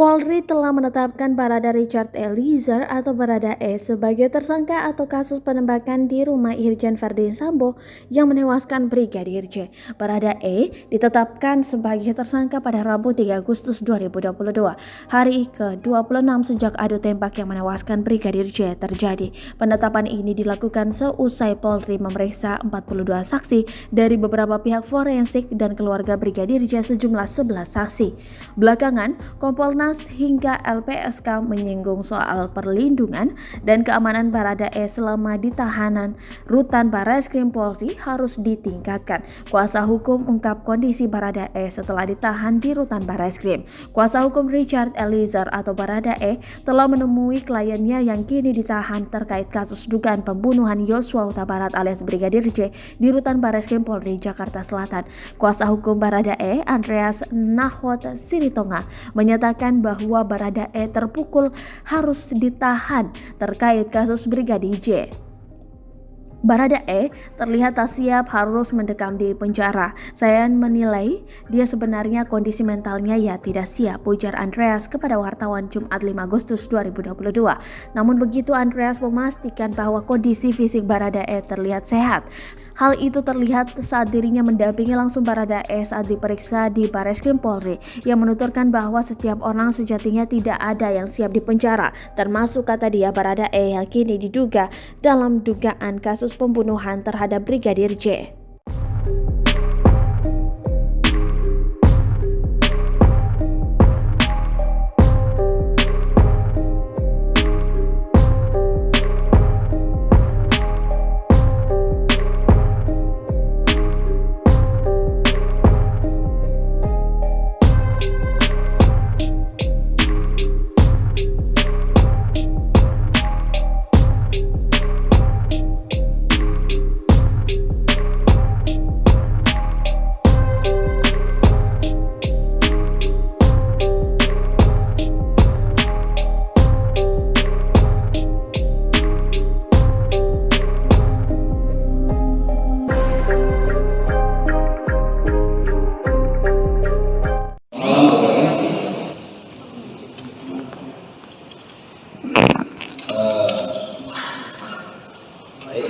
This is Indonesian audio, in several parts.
Polri telah menetapkan Barada Richard Eliezer atau Barada E sebagai tersangka atau kasus penembakan di rumah Irjen Verdi Sambo yang menewaskan Brigadir J. Barada E ditetapkan sebagai tersangka pada Rabu 3 Agustus 2022, hari ke-26 sejak adu tembak yang menewaskan Brigadir J terjadi. Penetapan ini dilakukan seusai Polri memeriksa 42 saksi dari beberapa pihak forensik dan keluarga Brigadir J sejumlah 11 saksi. Belakangan, Kompolnas hingga LPSK menyinggung soal perlindungan dan keamanan Barada E selama di tahanan rutan Barreskrim Polri harus ditingkatkan. Kuasa hukum ungkap kondisi Barada E setelah ditahan di rutan Barreskrim. Kuasa hukum Richard Eliezer atau Barada E telah menemui kliennya yang kini ditahan terkait kasus dugaan pembunuhan Yosua Huta Barat alias Brigadir J di rutan Barreskrim Polri Jakarta Selatan. Kuasa hukum Barada E, Andreas Nahot Siritonga, menyatakan bahwa Barada E terpukul harus ditahan terkait kasus Brigadir J. Barada E terlihat tak siap harus mendekam di penjara. Saya menilai dia sebenarnya kondisi mentalnya ya tidak siap, ujar Andreas kepada wartawan Jumat 5 Agustus 2022. Namun begitu, Andreas memastikan bahwa kondisi fisik Barada E terlihat sehat. Hal itu terlihat saat dirinya mendampingi langsung Barada E saat diperiksa di Barreskrim Polri, yang menuturkan bahwa setiap orang sejatinya tidak ada yang siap di penjara, termasuk kata dia Barada E yang kini diduga dalam dugaan kasus pembunuhan terhadap Brigadir J. Baik,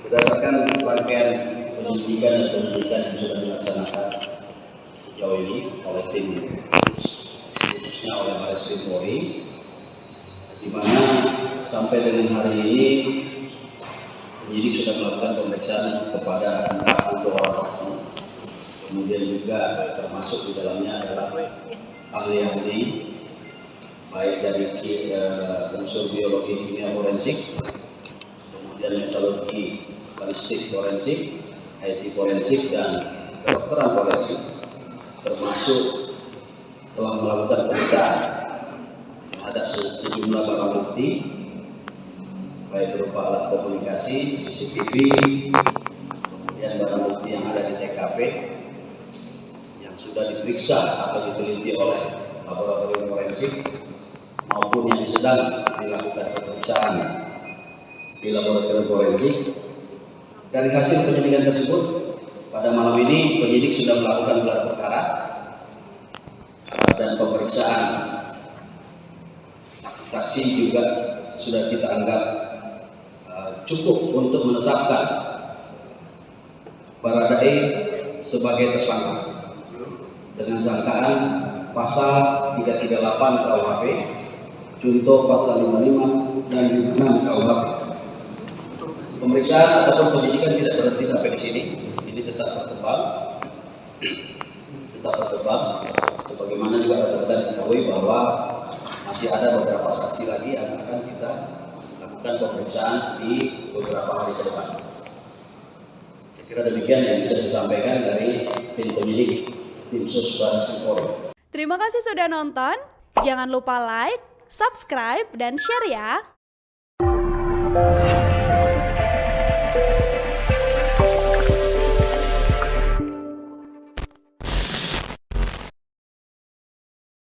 berdasarkan rangkaian penyelidikan dan penyidikan yang sudah dilaksanakan sejauh ini oleh tim khususnya oleh Barreskrim Polri, di mana sampai dengan hari ini penyidik sudah melakukan pemeriksaan kepada 42 orang saksi. Kemudian juga termasuk di dalamnya adalah ahli-ahli baik dari unsur biologi kimia forensik, kemudian metodologi balistik forensik, IT forensik, dan kedokteran forensik, termasuk telah melakukan pemeriksaan terhadap sejumlah barang bukti baik berupa alat komunikasi, CCTV, kemudian barang bukti yang ada di TKP yang sudah diperiksa atau diteliti oleh laboratorium forensik maupun yang sedang dilakukan pemeriksaan di laboratorium forensik. Dari hasil penyelidikan tersebut, pada malam ini penyidik sudah melakukan gelar perkara dan pemeriksaan saksi juga sudah kita anggap cukup untuk menetapkan Barada E sebagai tersangka dengan sangkaan pasal 338 KUHP, contoh pasal 55 dan 56 KUHP. Pemeriksaan ataupun penyidikan tidak berhenti sampai di sini. Ini tetap berkembang, sebagaimana juga rekan-rekan ketahui bahwa masih ada beberapa saksi lagi yang akan kita lakukan pemeriksaan di beberapa hari ke depan. Saya kira demikian yang bisa disampaikan dari tim penyidik tim Sus Barreskrim Polri. Terima kasih sudah nonton. Jangan lupa like, subscribe, dan share ya.